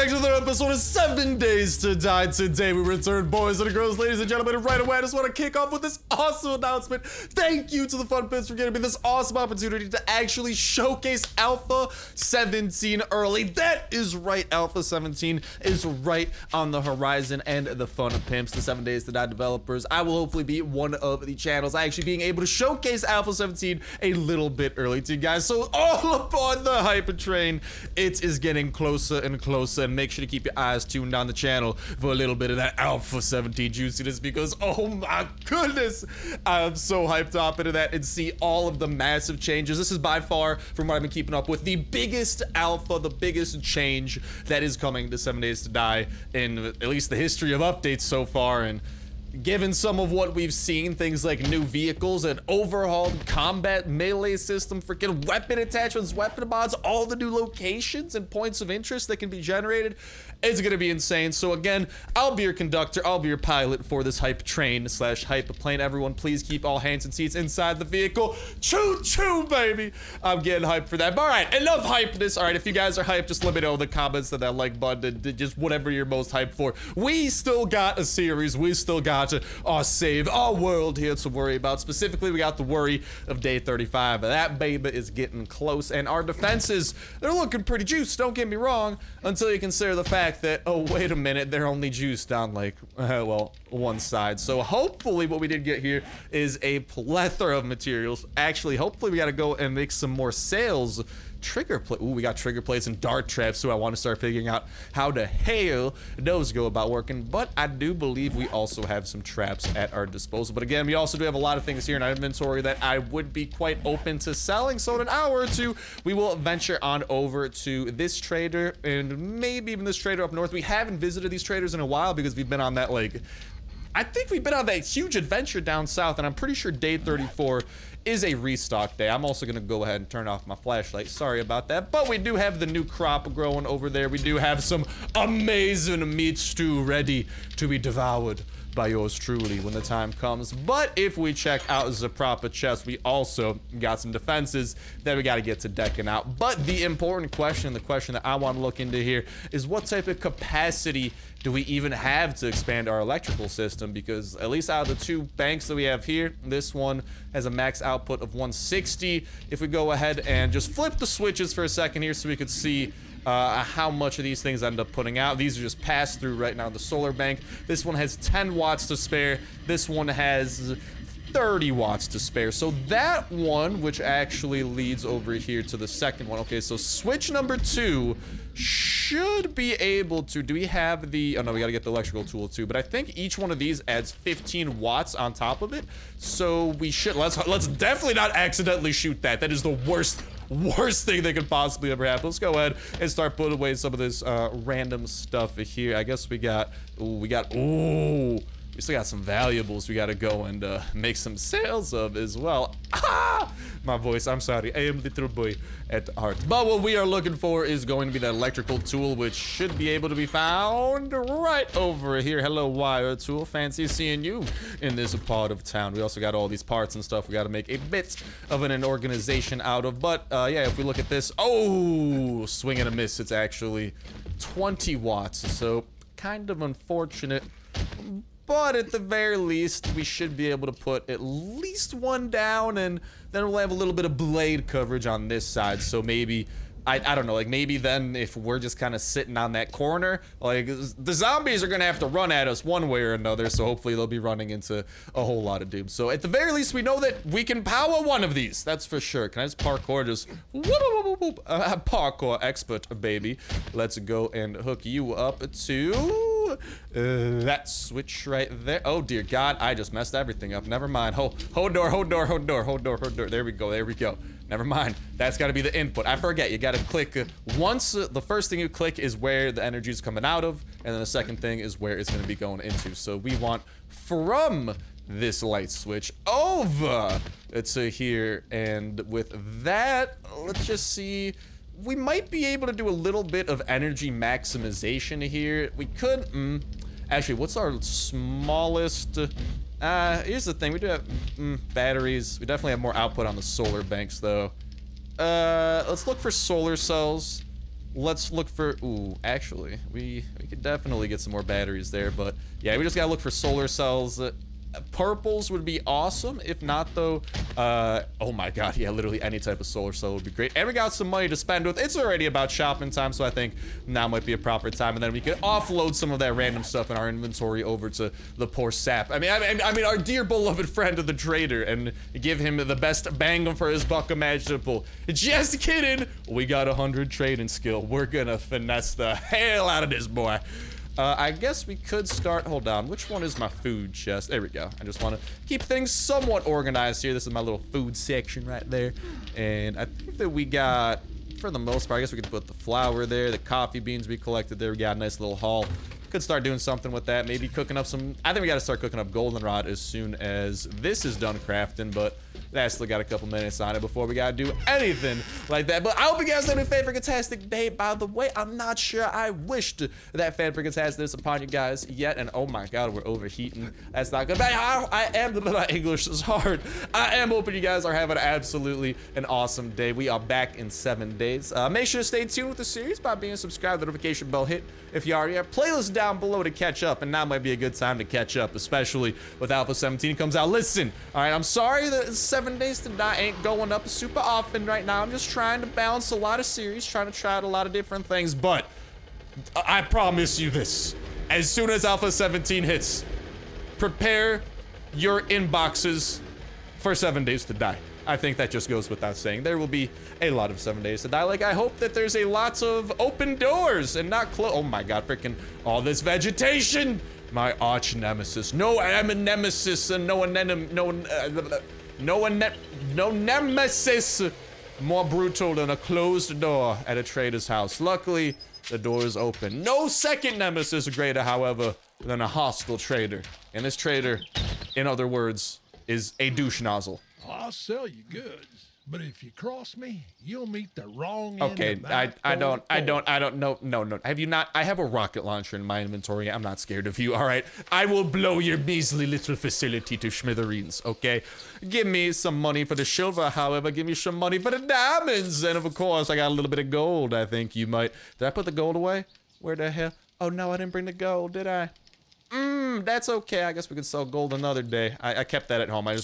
back to another episode of 7 Days to Die. Today we return, boys and girls, ladies and gentlemen, and right away I just want to kick off with this awesome announcement. Thank you to the Fun Pits for giving me this awesome opportunity to actually showcase Alpha 17 early. That is right, Alpha 17 is right on the horizon, and the Fun Pimps, the 7 Days to Die developers, I will hopefully be one of the channels actually being able to showcase Alpha 17 a little bit early to you guys. So all aboard the hype train. It is getting closer and closer, and make sure to keep your eyes tuned on the channel for a little bit of that Alpha 17 juiciness, because oh my goodness, I'm so hyped up into that and see all of the massive changes. This is by far, from what I've been keeping up with, the biggest alpha, the biggest change that is coming to 7 Days to Die in at least the history of updates so far. And given some of what we've seen, things like new vehicles, an overhauled combat melee system, freaking weapon attachments, weapon mods, all the new locations and points of interest that can be generated, it's gonna be insane. So again, I'll be your conductor, I'll be your pilot for this hype train slash hype plane. Everyone, please keep all hands and seats inside the vehicle. Choo choo, baby. I'm getting hyped for that. But all right, enough hypeness. All right, if you guys are hyped, just let me know in the comments, that like button, just whatever you're most hyped for. We still got a series, we still got our save, our world here to worry about. Specifically, we got the worry of day 35. That baby is getting close, and our defenses, they're looking pretty juiced, don't get me wrong, until you consider the fact that, oh, wait a minute, they're only juiced on like, well, one side. So hopefully what we did get here is a plethora of materials. Actually, hopefully we gotta go and make some more sales. Trigger plate. Ooh, we got trigger plates and dart traps, so I want to start figuring out how the hell those go about working. But I do believe we also have some traps at our disposal. But again, we also do have a lot of things here in our inventory that I would be quite open to selling. So in an hour or two, we will venture on over to this trader, and maybe even this trader up north. We haven't visited these traders in a while because we've been on that, like, I think we've been on that huge adventure down south, and I'm pretty sure day 34 is a restock day. I'm also gonna go ahead and turn off my flashlight. Sorry about that. But we do have the new crop growing over there. We do have some amazing meat stew ready to be devoured by yours truly when the time comes. But if we check out the proper chest, we also got some defenses that we got to get to decking out. But the important question, the question that I want to look into here, is what type of capacity do we even have to expand our electrical system? Because at least out of the two banks that we have here, this one has a max output of 160. If we go ahead and just flip the switches for a second here so we could see how much of these things end up putting out. These are just passed through right now, the solar bank. This one has 10 watts to spare. This one has 30 watts to spare. So that one, which actually leads over here to the second one. Okay, so switch number 2 should be able to, do we have the, oh no, we gotta get the electrical tool too, but I think each one of these adds 15 watts on top of it. So we should, let's definitely not accidentally shoot that. That is the worst thing that could possibly ever happen. Let's go ahead and start putting away some of this random stuff here. I guess we still got some valuables we gotta go and make some sales of as well. Ah! My voice, I'm sorry, I am little boy at heart. But what we are looking for is going to be that electrical tool, which should be able to be found right over here. Hello, wire tool. Fancy seeing you in this part of town. We also got all these parts and stuff we gotta make a bit of an organization out of. But yeah, if we look at this, oh, swing and a miss. It's actually 20 watts, so kind of unfortunate. But at the very least, we should be able to put at least one down, and then we'll have a little bit of blade coverage on this side. So maybe, I don't know, like maybe then if we're just kind of sitting on that corner, like the zombies are gonna have to run at us one way or another. So hopefully they'll be running into a whole lot of doom. So at the very least, we know that we can power one of these. That's for sure. Can I just parkour just whoop, whoop, whoop, whoop. Parkour expert, baby. Let's go and hook you up to that switch right there. Oh dear God, I just messed everything up. Never mind. Hold door. There we go. Never mind. That's got to be the input. I forget. You got to click once. The first thing you click is where the energy is coming out of, and then the second thing is where it's going to be going into. So we want from this light switch over to here, and with that, let's just see. We might be able to do a little bit of energy maximization here. We could, actually, what's our smallest? Here's the thing, we do have batteries. We definitely have more output on the solar banks though. Let's look for solar cells. let's look for, ooh, actually, we could definitely get some more batteries there, but yeah, we just gotta look for solar cells. Purples would be awesome. If not, though, oh my god, yeah, literally any type of solar cell would be great. And we got some money to spend with. It's already about shopping time, so I think now might be a proper time. And then we can offload some of that random stuff in our inventory over to the poor sap. I mean, our dear beloved friend of the trader, and give him the best bang for his buck imaginable. Just kidding. We got 100 trading skill. We're gonna finesse the hell out of this boy. I guess we could start, hold on, which one is my food chest? There we go. I just want to keep things somewhat organized here. This is my little food section right there. And I think that we got, for the most part, I guess we could put the flour there, the coffee beans we collected there. We got a nice little haul. Could start doing something with that. Maybe cooking up some, I think we got to start cooking up goldenrod as soon as this is done crafting, but that's still got a couple minutes on it before we gotta do anything like that. But I hope you guys had a fan-freaking-tastic day. By the way, I'm not sure I wished that fan-freaking-tastic this upon you guys yet. And oh my god, we're overheating. That's not good. But I am, my English is hard. I am hoping you guys are having absolutely an awesome day. We are back in 7 days. Make sure to stay tuned with the series by being subscribed, the notification bell hit if you already are. Playlist down below to catch up, and now might be a good time to catch up, especially with Alpha 17 comes out. Listen, all right, I'm sorry that 7 days to die ain't going up super often right now. I'm just trying to balance a lot of series, trying to try out a lot of different things, but I promise you this. As soon as Alpha 17 hits, prepare your inboxes for 7 days to die. I think that just goes without saying. There will be a lot of 7 days to die. Like, I hope that there's a lots of open doors and not close. Oh my god, freaking all this vegetation. My arch nemesis. No, I am a nemesis, and no nemesis more brutal than a closed door at a trader's house. Luckily, the door is open. No second nemesis greater, however, than a hostile trader. And this trader, in other words, is a douche nozzle. I'll sell you goods, but if you cross me, you'll meet the wrong end. Okay, I don't, no. Have you not? I have a rocket launcher in my inventory. I'm not scared of you, all right? I will blow your measly little facility to smithereens, okay? Give me some money for the silver, however. Give me some money for the diamonds. And of course, I got a little bit of gold. I think you might. Did I put the gold away? Where the hell? Oh no, I didn't bring the gold, did I? That's okay. I guess we could sell gold another day. I kept that at home. I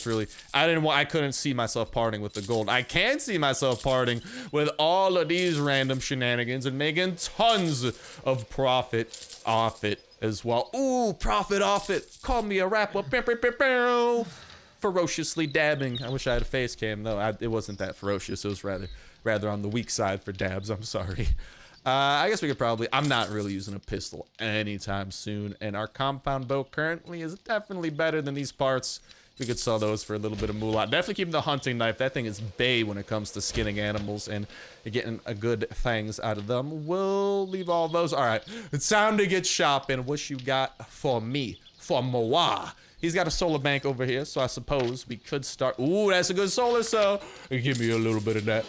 couldn't see myself parting with the gold. I can see myself parting with all of these random shenanigans and making tons of profit off it as well. Ooh, profit off it. Call me a rapper. Ferociously dabbing. I wish I had a face cam though. It wasn't that ferocious. It was rather on the weak side for dabs. I'm sorry. I guess we could probably, I'm not really using a pistol anytime soon, and our compound bow currently is definitely better than these parts. We could sell those for a little bit of moolah. Definitely keeping the hunting knife. That thing is bae when it comes to skinning animals and getting a good fangs out of them. We'll leave all those. All right, it's time to get shopping. What you got for me? For Moa. He's got a solar bank over here, so I suppose we could start. Ooh, that's a good solar cell. Give me a little bit of that.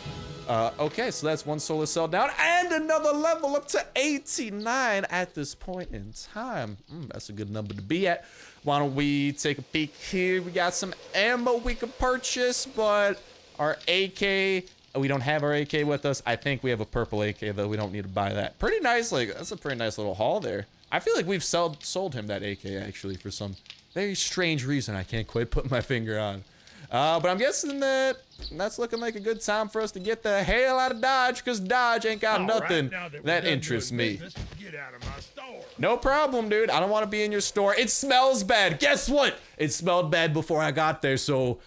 Okay, so that's one solar cell down and another level up to 89 at this point in time. That's a good number to be at. Why don't we take a peek here? We got some ammo we could purchase, but our AK, we don't have our AK with us. I think we have a purple AK, though. We don't need to buy that. Pretty nice, like, that's a pretty nice little haul there. I feel like we've sold him that AK, actually, for some very strange reason I can't quite put my finger on. But I'm guessing that's looking like a good time for us to get the hell out of Dodge, because Dodge ain't got nothing that interests me. Get out of my store. No problem, dude. I don't want to be in your store. It smells bad. Guess what? It smelled bad before I got there, so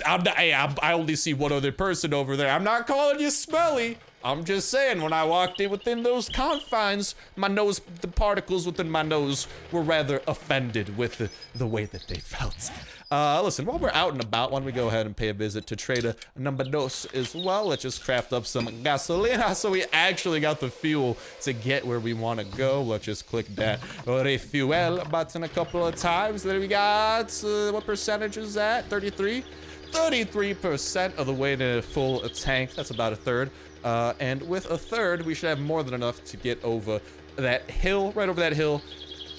I only see one other person over there. I'm not calling you smelly. I'm just saying, when I walked in within those confines, the particles within my nose were rather offended with the way that they felt. Listen, while we're out and about, why don't we go ahead and pay a visit to Trader Number Dos as well. Let's just craft up some gasolina so we actually got the fuel to get where we want to go. Let's just click that refuel button a couple of times. There we got, what percentage is that? 33? 33% of the way to full tank. That's about a third. And with a third, we should have more than enough to get over that hill, right over that hill.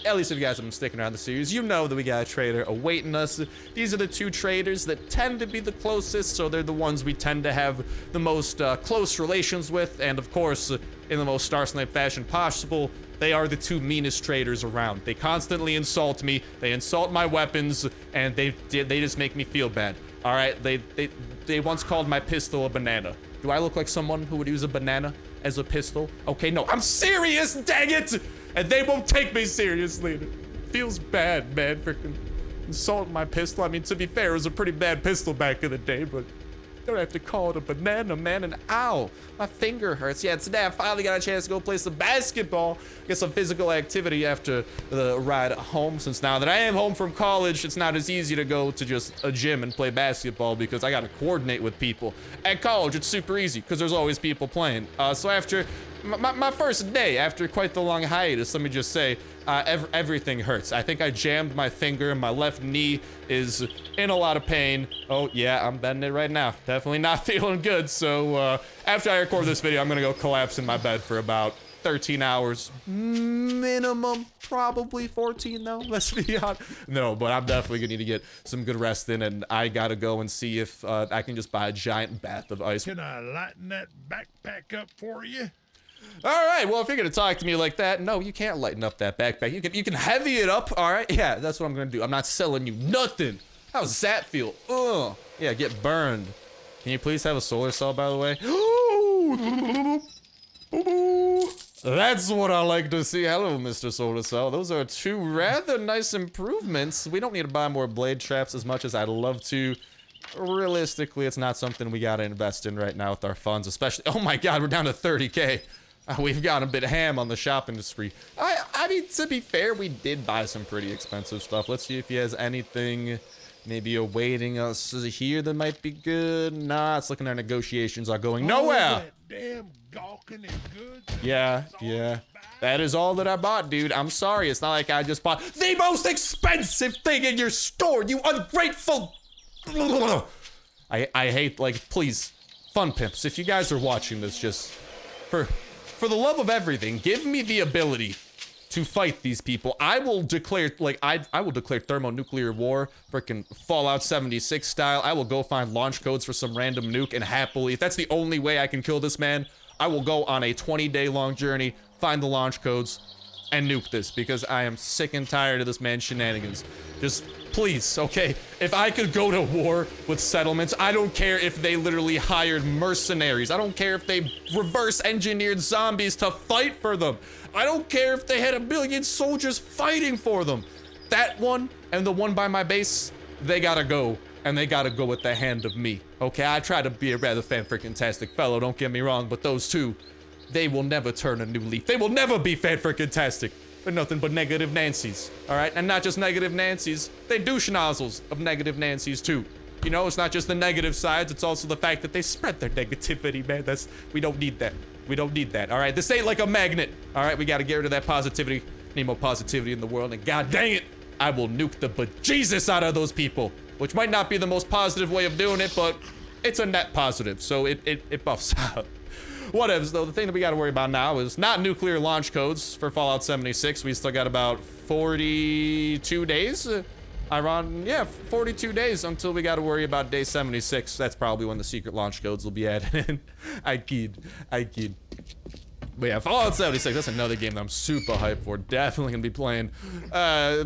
At least if you guys have been sticking around the series, you know that we got a trader awaiting us. These are the two traders that tend to be the closest, so they're the ones we tend to have the most close relations with. And of course, in the most Starsnipe fashion possible. They are the two meanest traitors around. They constantly insult me. They insult my weapons, and they just make me feel bad. All right, they once called my pistol a banana. Do I look like someone who would use a banana as a pistol? Okay, no, I'm serious, dang it! And they won't take me seriously. It feels bad, man, freaking insult my pistol. I mean, to be fair, it was a pretty bad pistol back in the day, but don't have to call it a banana, man. And ow, my finger hurts. Yeah, today I finally got a chance to go play some basketball, get some physical activity after the ride home. Since now that I am home from college, it's not as easy to go to just a gym and play basketball because I got to coordinate with people. At college, it's super easy because there's always people playing. So after my first day, after quite the long hiatus, let me just say, everything hurts. I think I jammed my finger and my left knee is in a lot of pain. Oh yeah, I'm bending it right now. Definitely not feeling good. So after I record this video, I'm gonna go collapse in my bed for about 13 hours. Minimum, probably 14 though, let's be honest. No, but I'm definitely gonna need to get some good rest in, and I gotta go and see if I can just buy a giant bath of ice. Can I lighten that backpack up for you? All right, well, if you're gonna talk to me like that, no, you can't lighten up that backpack. You can heavy it up, all right? Yeah, that's what I'm gonna do. I'm not selling you nothing. How does that feel? Ugh. Yeah, get burned. Can you please have a solar cell, by the way? That's what I like to see. Hello, Mr. Solar Cell. Those are two rather nice improvements. We don't need to buy more blade traps as much as I'd love to. Realistically, it's not something we gotta invest in right now with our funds, especially. Oh my God, we're down to 30K. We've got a bit ham on the shopping spree. I mean, to be fair, we did buy some pretty expensive stuff. Let's see if he has anything maybe awaiting us here that might be good. Nah, it's looking our negotiations are going nowhere. That damn gawking and goods. Yeah. That is all that I bought, dude. I'm sorry. It's not like I just bought the most expensive thing in your store, you ungrateful. I hate, like, please, fun pimps, if you guys are watching this, just for the love of everything, give me the ability to fight these people. I will declare, like, I will declare thermonuclear war, freaking Fallout 76 style. I will go find launch codes for some random nuke, and happily, if that's the only way I can kill this man, I will go on a 20-day long journey, find the launch codes, and nuke this, because I am sick and tired of this man's shenanigans. Just please, okay? If I could go to war with settlements, I don't care if they literally hired mercenaries. I don't care if they reverse engineered zombies to fight for them. I don't care if they had 1 billion soldiers fighting for them. That one and the one by my base, they gotta go. And they gotta go with the hand of me. Okay, I try to be a rather fan-freaking-tastic fellow, don't get me wrong, but those two, they will never turn a new leaf. They will never be fan-freaking-tastic. They're nothing but negative Nancys, all right? And not just negative Nancys, they douche nozzles of negative Nancys too. You know, it's not just the negative sides, it's also the fact that they spread their negativity, man. We don't need that. We don't need that, all right? This ain't like a magnet, all right? We gotta get rid of that positivity. Need more positivity in the world, and god dang it, I will nuke the bejesus out of those people, which might not be the most positive way of doing it, but it's a net positive, so it buffs out. Whatevs, though, the thing that we gotta worry about now is not nuclear launch codes for Fallout 76. We still got about 42 days. Yeah, 42 days until we gotta worry about day 76. That's probably when the secret launch codes will be added in. I kid. But yeah, Fallout 76, that's another game that I'm super hyped for. Definitely gonna be playing a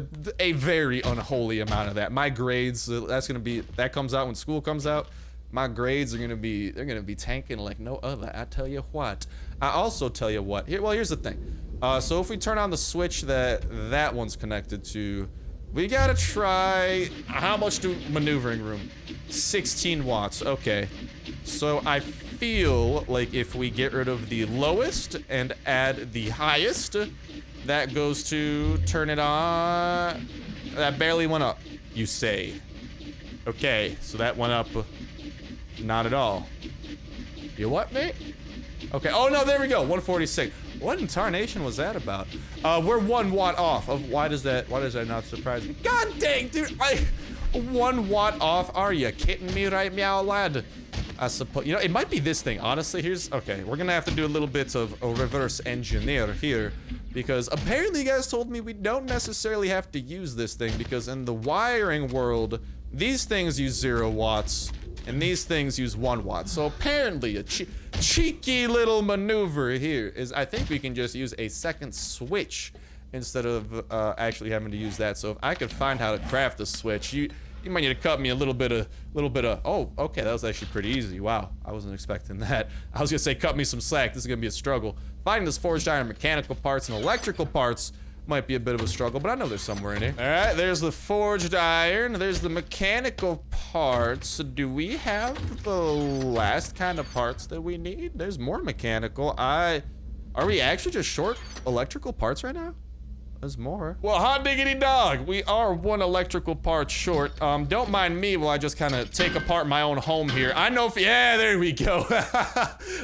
very unholy amount of that. My grades, that comes out when school comes out. My grades are gonna be, they're gonna be tanking like no other, I tell you what. I also tell you what, here's the thing. So if we turn on the switch that one's connected to, we gotta try, how much do maneuvering room? 16 watts, okay. So I feel like if we get rid of the lowest and add the highest, that goes to turn it on. That barely went up, you say. Okay, so that went up. Not at all. You what, mate? Okay. Oh no, there we go. 146. What in tarnation was that about? We're 1 watt off of. Why does that not surprise me? God dang, dude! 1 watt off. Are you kidding me, right, meow lad? I suppose. You know, it might be this thing. Honestly, okay. We're gonna have to do a little bit of a reverse engineer here, because apparently you guys told me we don't necessarily have to use this thing, because in the wiring world, these things use 0 watts. And these things use 1 watt. So apparently, cheeky little maneuver here is I think we can just use a second switch instead of actually having to use that. So if I could find how to craft the switch, you might need to cut me a little bit of, oh, okay, that was actually pretty easy. Wow, I wasn't expecting that. I was gonna say cut me some slack. This is gonna be a struggle. Finding this forged iron mechanical parts and electrical parts might be a bit of a struggle, but I know there's somewhere in here. All right, there's the forged iron. There's the mechanical parts. Do we have the last kind of parts that we need? There's more mechanical. Are we actually just short electrical parts right now? There's more. Well, hot diggity dog. We are one electrical part short. Don't mind me while I just kind of take apart my own home here. I know if, yeah, there we go.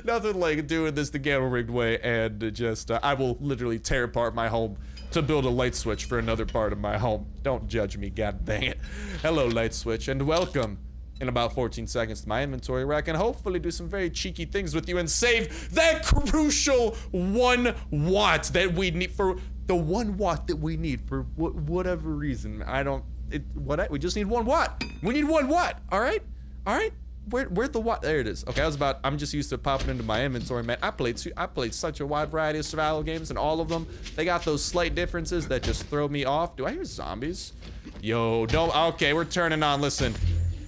Nothing like doing this the gamma rigged way and just, I will literally tear apart my home to build a light switch for another part of my home. Don't judge me, god dang it. Hello, light switch, and welcome in about 14 seconds to my inventory where I can hopefully do some very cheeky things with you and save that crucial 1 watt that we need for the 1 watt that we need for whatever reason. We just need 1 watt. We need 1 watt, all right? All right? Where'd the watt? There it is. Okay, I'm just used to popping into my inventory, man. I played such a wide variety of survival games, and all of them, they got those slight differences that just throw me off. Do I hear zombies? Yo, don't, okay, we're turning on, listen.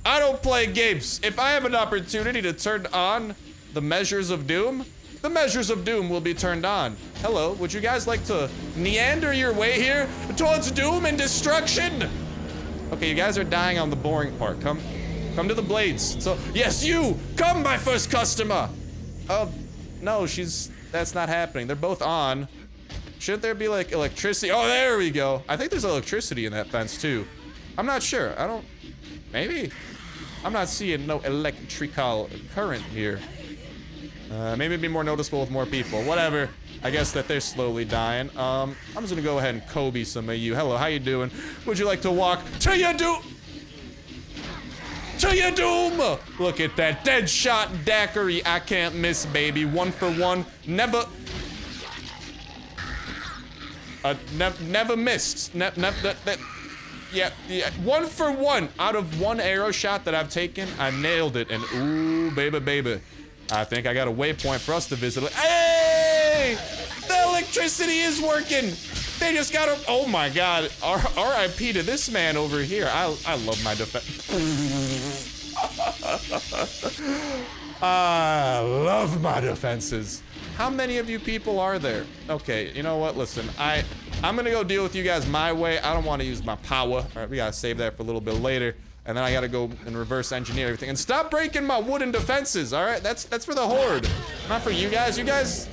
I don't play games. If I have an opportunity to turn on the measures of doom, the measures of doom will be turned on. Hello, would you guys like to meander your way here towards doom and destruction? Okay, you guys are dying on the boring part. Come to the blades. So, yes, you! Come, my first customer! No, that's not happening. They're both on. Shouldn't there be, like, electricity? Oh, there we go. I think there's electricity in that fence, too. I'm not sure. Maybe? I'm not seeing no electrical current here. Maybe it'd be more noticeable with more people. Whatever. I guess that they're slowly dying. I'm just gonna go ahead and Kobe some of you. Hello, how you doing? Would you like to walk to your doom? To your doom! Look at that dead shot daiquiri. I can't miss, baby. 1 for 1. Never missed. Yeah, 1 for 1. Out of 1 arrow shot that I've taken, I nailed it. And ooh, baby. I think I got a waypoint for us to visit. Hey! The electricity is working! They just got a, oh my god. R.I.P. to this man over here. I love my defense. I love my defenses. How many of you people are there? Okay, you know what? Listen, I'm gonna go deal with you guys my way. I don't want to use my power. All right, we gotta save that for a little bit later. And then I gotta go and reverse engineer everything. And stop breaking my wooden defenses, all right? That's for the horde, not for you guys. You guys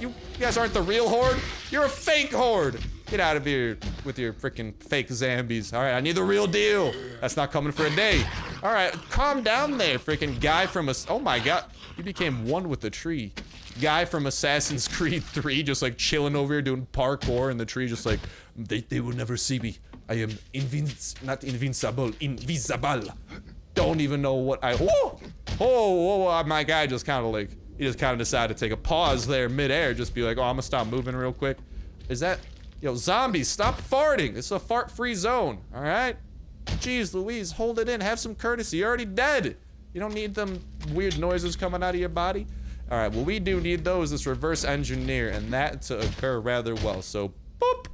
aren't the real horde. You're a fake horde. Get out of here with your freaking fake zombies. All right, I need the real deal. That's not coming for a day. All right, calm down there, freaking guy from oh my god. You became one with the tree. Guy from Assassin's Creed 3 just like chilling over here doing parkour in the tree, just like, they will never see me. I am not invincible, invisible. Don't even know what my guy just kind of like, he just kind of decided to take a pause there midair, just be like, oh, I'm gonna stop moving real quick. Is that, yo, zombies, stop farting. It's a fart-free zone, all right? Jeez Louise, hold it in, have some courtesy. You're already dead. You don't need them weird noises coming out of your body. All right, well, we do need those, this reverse engineer, and that to occur rather well. So, boop.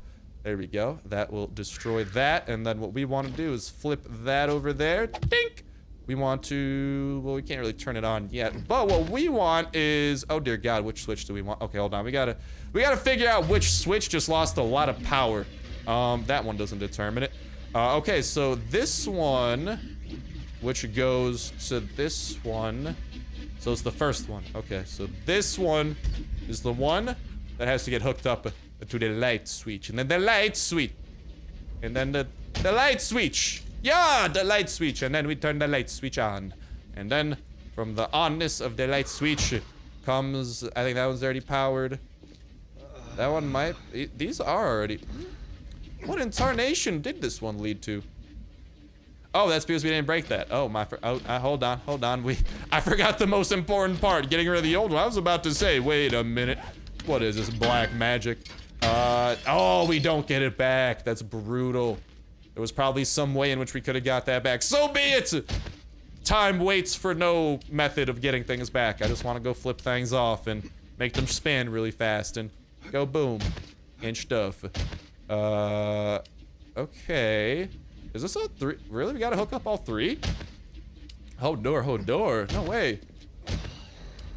There we go. That will destroy that. And then what we want to do is flip that over there. Dink! We want to, well, we can't really turn it on yet. But what we want is, oh dear God, which switch do we want? Okay, hold on. We gotta figure out which switch just lost a lot of power. That one doesn't determine it. Okay, so this one, which goes to this one. So it's the first one. Okay, so this one is the one that has to get hooked up to the light switch. And then the light switch. And then the light switch. Yeah, the light switch. And then we turn the light switch on. And then from the onness of the light switch comes, I think that one's already powered. That one might, these are already. What in tarnation did this one lead to? Oh, that's because we didn't break that. Oh, hold on. I forgot the most important part, getting rid of the old one. I was about to say, wait a minute. What is this, black magic? Oh, we don't get it back. That's brutal. There was probably some way in which we could have got that back. So be it! time waits for no method of getting things back. I just want to go flip things off and make them spin really fast and go boom and stuff. Okay. Is this all 3? Really? We gotta hook up all 3? Hold door, hold door. No way.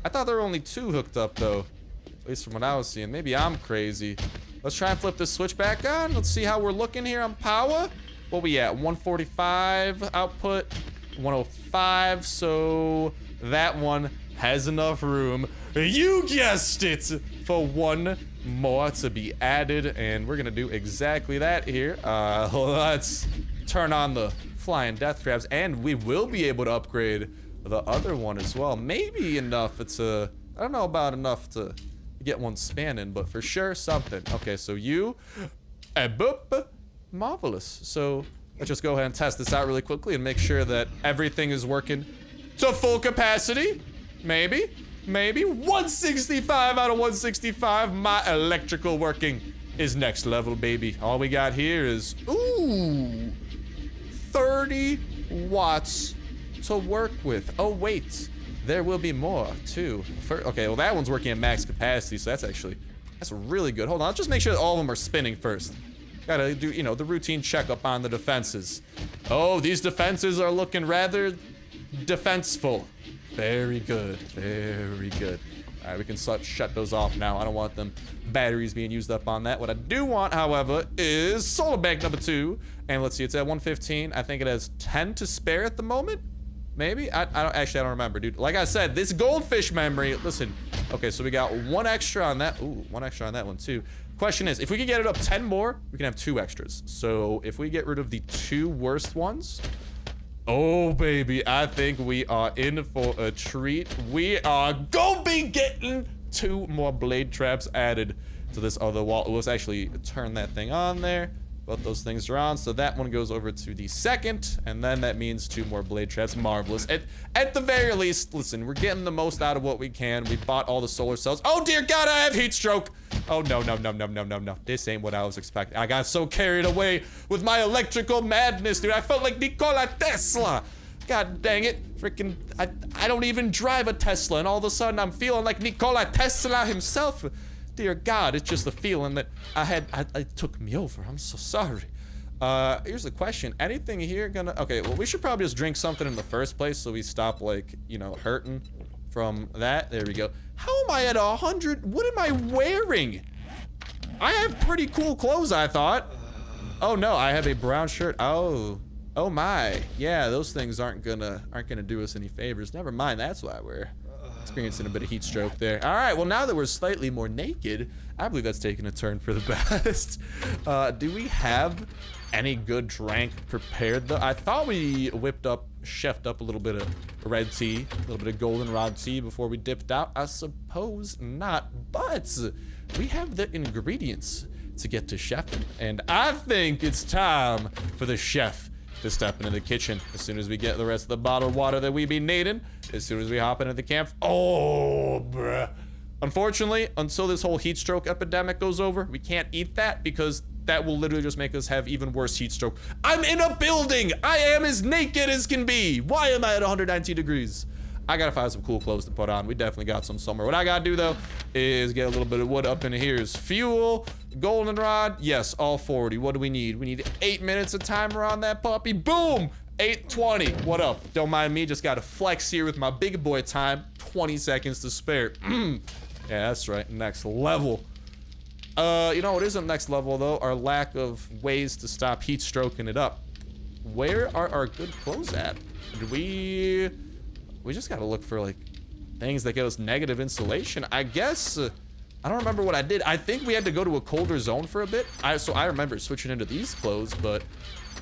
I thought there were only 2 hooked up though. At least from what I was seeing. Maybe I'm crazy. Let's try and flip this switch back on. Let's see how we're looking here on power. What we at? 145 output, 105. So that one has enough room. You guessed it, for 1 more to be added, and we're gonna do exactly that here. Let's turn on the flying death crabs, and we will be able to upgrade the other one as well. Maybe enough to, I don't know about enough to get one spanning, but for sure something. Okay, so you, boop, marvelous. So let's just go ahead and test this out really quickly and make sure that everything is working to full capacity. Maybe 165 out of 165. My electrical working is next level, baby. All we got here is, ooh, 30 watts to work with. Oh wait, there will be more too. Okay, well that one's working at max capacity, so that's really good. Hold on, let's just make sure that all of them are spinning first. Gotta do, you know, the routine checkup on the defenses. Oh, these defenses are looking rather defenseful. Very good, very good. All right, we can shut those off now. I don't want them batteries being used up on that. What I do want, however, is solar bank number 2. And let's see, it's at 115. I think it has 10 to spare at the moment. Maybe? I don't remember, dude. Like I said, this goldfish memory, listen. Okay, so we got 1 extra on that. Ooh, 1 extra on that one too. Question is, if we can get it up 10 more, we can have 2 extras. So if we get rid of the 2 worst ones, oh baby, I think we are in for a treat. We are gonna be getting 2 more blade traps added to this other wall. Let's actually turn that thing on there. Both those things are on, so that one goes over to the second, and then that means 2 more blade traps. Marvelous. At the very least, listen, we're getting the most out of what we can. We bought all the solar cells. Oh dear God, I have heat stroke. Oh no. This ain't what I was expecting. I got so carried away with my electrical madness, dude. I felt like Nikola Tesla. God dang it. Freaking, I don't even drive a Tesla, and all of a sudden I'm feeling like Nikola Tesla himself. Dear God, it's just the feeling that I had. It took me over. I'm so sorry. Here's the question. Anything here gonna... Okay, well, we should probably just drink something in the first place so we stop, like, you know, hurting from that. There we go. How am I at 100? What am I wearing? I have pretty cool clothes, I thought. Oh, no, I have a brown shirt. Oh my. Yeah, those things aren't gonna do us any favors. Never mind, that's why we're experiencing a bit of heat stroke there. All right, well, now that we're slightly more naked, I believe that's taking a turn for the best. Do we have any good drink prepared, though? I thought we chefed up a little bit of red tea, a little bit of goldenrod tea before we dipped out. I suppose not, but we have the ingredients to get to chefing, and I think it's time for the chef to step into the kitchen as soon as we get the rest of the bottled water that we be needing, as soon as we hop into the camp. Oh, bruh. Unfortunately, until this whole heat stroke epidemic goes over, we can't eat that because that will literally just make us have even worse heat stroke. I'm in a building! I am as naked as can be! Why am I at 119 degrees? I gotta find some cool clothes to put on. We definitely got some somewhere. What I gotta do, though, is get a little bit of wood up in here. Is fuel, goldenrod, yes, all 40. What do we need? We need 8 minutes of timer on that puppy. Boom! 8:20. What up? Don't mind me, just gotta flex here with my big boy time. 20 seconds to spare. Yeah, that's right, next level. You know what isn't next level, though? Our lack of ways to stop heat stroking it up. Where are our good clothes at? We just gotta look for, like, things that get us negative insulation. I guess, I don't remember what I did. I think we had to go to a colder zone for a bit. So I remember switching into these clothes, but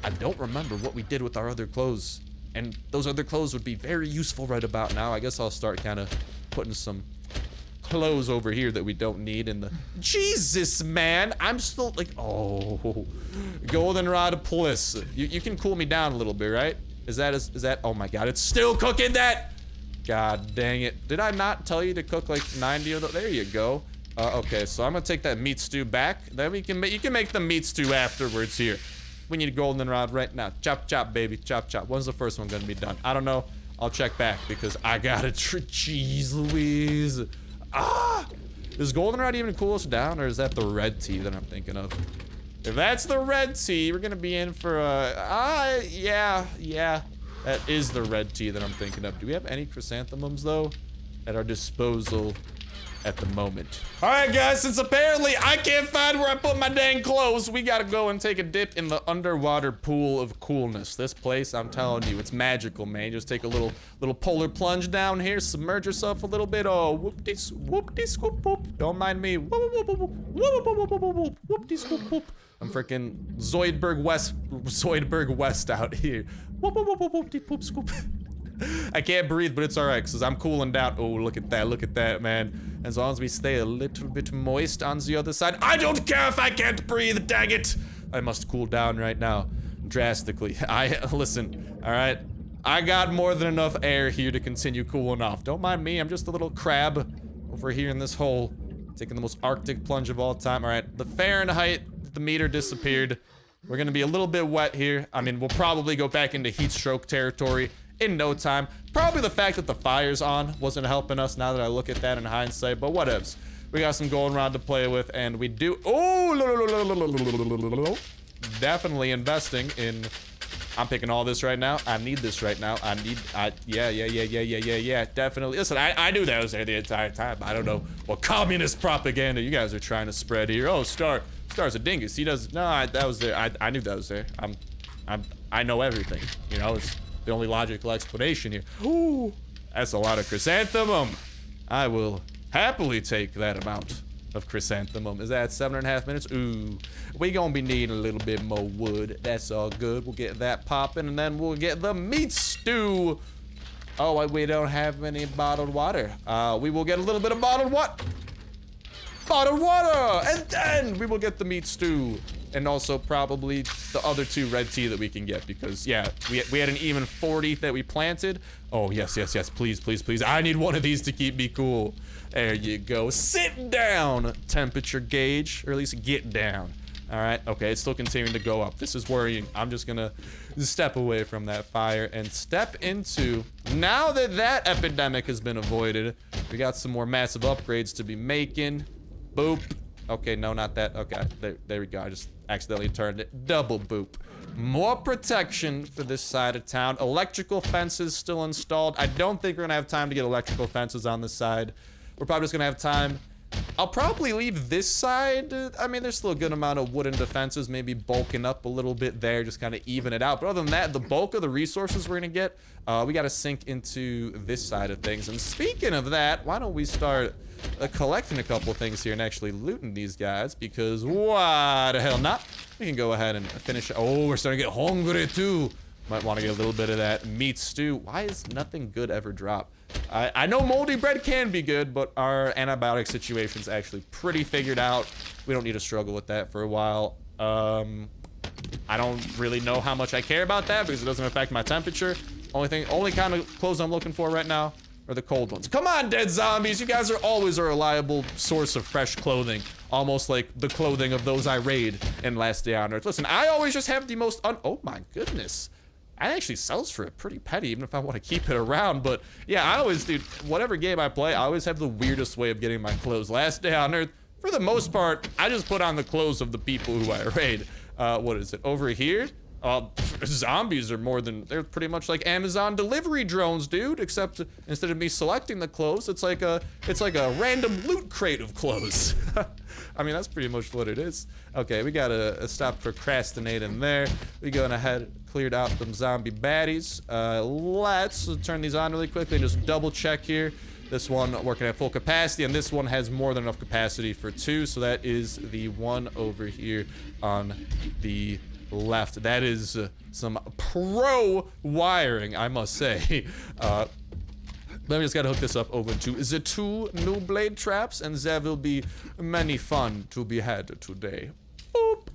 I don't remember what we did with our other clothes. And those other clothes would be very useful right about now. I guess I'll start kind of putting some clothes over here that we don't need in the... Jesus, man! I'm still, like, oh. Goldenrod plus. You can cool me down a little bit, right? Is that, oh my God, it's still cooking that! God dang it. Did I not tell you to cook like 90 of those? There you go. Okay, so I'm gonna take that meat stew back. Then you can make the meat stew afterwards here. We need a goldenrod right now. Chop, chop, baby, chop, chop. When's the first one gonna be done? I don't know. I'll check back because I gotta jeez Louise. Ah! Is goldenrod even cool us down, or is that the red tea that I'm thinking of? If that's the red tea, we're gonna be in for a, yeah. That is the red tea that I'm thinking of. Do we have any chrysanthemums, though, at our disposal at the moment? All right, guys, since apparently I can't find where I put my dang clothes, we gotta go and take a dip in the underwater pool of coolness. This place, I'm telling you, it's magical, man. Just take a little polar plunge down here, submerge yourself a little bit. Oh, whoop-de scoop whoop. Don't mind me. Whoop-de scoop whoop. I'm freaking Zoidberg West out here. Whoop scoop. I can't breathe, but it's alright, because I'm cooling down. Oh, look at that, man. As long as we stay a little bit moist on the other side. I don't care if I can't breathe, dang it! I must cool down right now, drastically. Listen, alright? I got more than enough air here to continue cooling off. Don't mind me, I'm just a little crab over here in this hole, taking the most arctic plunge of all time. Alright, the Fahrenheit, the meter disappeared. We're gonna be a little bit wet here. I mean, we'll probably go back into heat stroke territory in no time. Probably the fact that the fire's on wasn't helping us now that I look at that in hindsight, but whatevs. We got some goldenrod to play with, and we do, definitely investing in, I'm picking all this right now. I need this right now. Yeah, definitely. Listen, I knew that was there the entire time. I don't know what communist propaganda you guys are trying to spread here. Oh, Star's a dingus. He does, no, that was there. I knew that was there. I know everything, you know, it's the only logical explanation here. Ooh, that's a lot of chrysanthemum. I will happily take that amount of chrysanthemum. Is that 7.5 minutes? Ooh, we gonna be needing a little bit more wood. That's all good. We'll get that popping, and then we'll get the meat stew. Oh, we don't have any bottled water. We will get a little bit of bottled water, and then we will get the meat stew. And also probably the other 2 red tea that we can get, because yeah, we had an even 40 that we planted. Oh yes, please. I need one of these to keep me cool. There you go. Sit down, temperature gauge, or at least get down. All right, okay, it's still continuing to go up. This is worrying. I'm just gonna step away from that fire and step into, now that that epidemic has been avoided, we got some more massive upgrades to be making. Boop. Okay, no, not that. Okay, there we go. I just accidentally turned it. Double boop. More protection for this side of town. Electrical fences still installed. I don't think we're gonna have time to get electrical fences on this side. We're probably just gonna have time. I'll probably leave this side. I mean, there's still a good amount of wooden defenses, maybe bulking up a little bit there, just kind of even it out. But other than that, the bulk of the resources we're gonna get, we gotta sink into this side of things. And speaking of that, why don't we start collecting a couple things here and actually looting these guys, because why the hell not? We can go ahead and finish. Oh, we're starting to get hungry too. Might want to get a little bit of that meat stew. Why is nothing good ever drop? I know moldy bread can be good, but our antibiotic situation's actually pretty figured out. We don't need to struggle with that for a while. I don't really know how much I care about that because it doesn't affect my temperature. Only kind of clothes I'm looking for right now are the cold ones. Come on, dead zombies. You guys are always a reliable source of fresh clothing. Almost like the clothing of those I raid in Last Day on Earth. Listen, I always just have the most oh my goodness. That actually sells for a pretty penny, even if I want to keep it around. But yeah, I always do, whatever game I play, I always have the weirdest way of getting my clothes. Last Day on Earth, for the most part, I just put on the clothes of the people who I raid. What is it, over here? Zombies are they're pretty much like Amazon delivery drones, dude, except instead of me selecting the clothes, it's like a random loot crate of clothes. I mean, that's pretty much what it is. Okay, we gotta stop procrastinating there. We going ahead, cleared out them zombie baddies. Let's turn these on really quickly and just double check here. This one working at full capacity, and this one has more than enough capacity for 2, so that is the one over here on the left. That is some pro wiring, I must say. Then we just gotta hook this up over to the 2 new blade traps, and there will be many fun to be had today. Boop.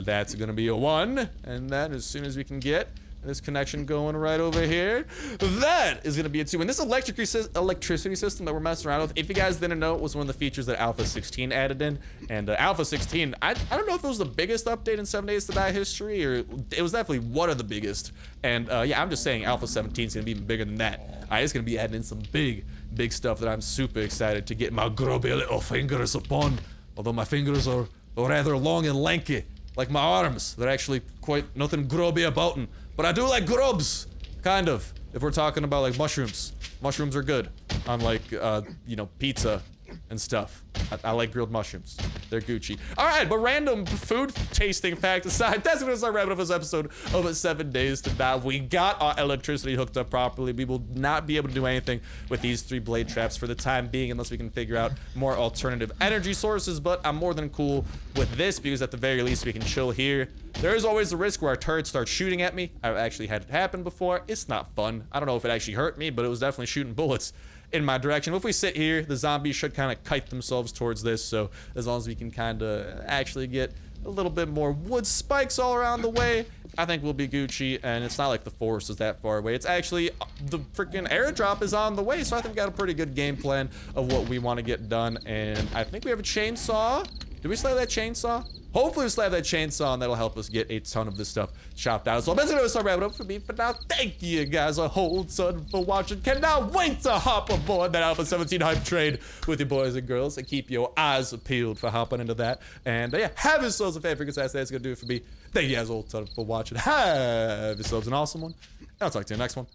That's gonna be a 1, and then as soon as we can get And this connection going right over here. That is gonna be it too. And this electricity system that we're messing around with, if you guys didn't know, it was one of the features that Alpha 16 added in. And Alpha 16, I don't know if it was the biggest update in 7 Days to Die history, or it was definitely one of the biggest. And yeah, I'm just saying Alpha 17 is gonna be even bigger than that. It's gonna be adding in some big stuff that I'm super excited to get my grubby little fingers upon. Although my fingers are rather long and lanky, like my arms. They're actually quite nothing grubby about them. But I do like grubs, kind of. If we're talking about like mushrooms. Mushrooms are good on like, you know, pizza and stuff. I like grilled mushrooms. They're Gucci. All right, but random food tasting fact aside, that's gonna start wrapping up this episode of 7 Days to Die. We got our electricity hooked up properly. We will not be able to do anything with these 3 blade traps for the time being unless we can figure out more alternative energy sources, but I'm more than cool with this because at the very least we can chill here. There is always the risk where our turrets start shooting at me. I've actually had it happen before. It's not fun. I don't know if it actually hurt me, but it was definitely shooting bullets in my direction. If we sit here, the zombies should kind of kite themselves towards this, so as long as we can kind of actually get a little bit more wood spikes all around the way, I think we'll be Gucci. And it's not like the forest is that far away. It's actually the freaking airdrop is on the way, so I think we got a pretty good game plan of what we want to get done. And I think we have a chainsaw. Did we slay that chainsaw? Hopefully we slay that chainsaw, and that'll help us get a ton of this stuff chopped out. So that's gonna start wrapping up for me for now. Thank you guys a whole ton for watching. Cannot wait to hop aboard that Alpha 17 hype train with you boys and girls, and keep your eyes peeled for hopping into that. And yeah, have yourselves a favorite, because that's gonna do it for me. Thank you guys a whole ton for watching. Have yourselves an awesome one, and I'll talk to you next one.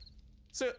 See ya.